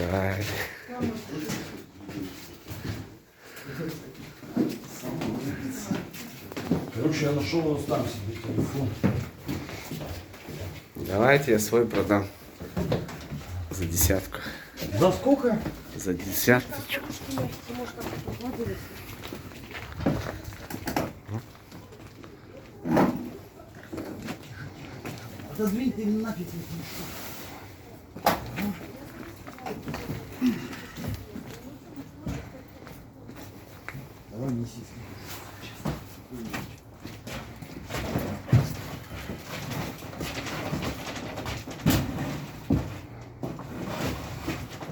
Давай. Короче, я нашел вот там себе телефон. Давайте я свой продам. За десятку. За сколько? За десяточку. Отодвинь ты нафиг. Давай неси.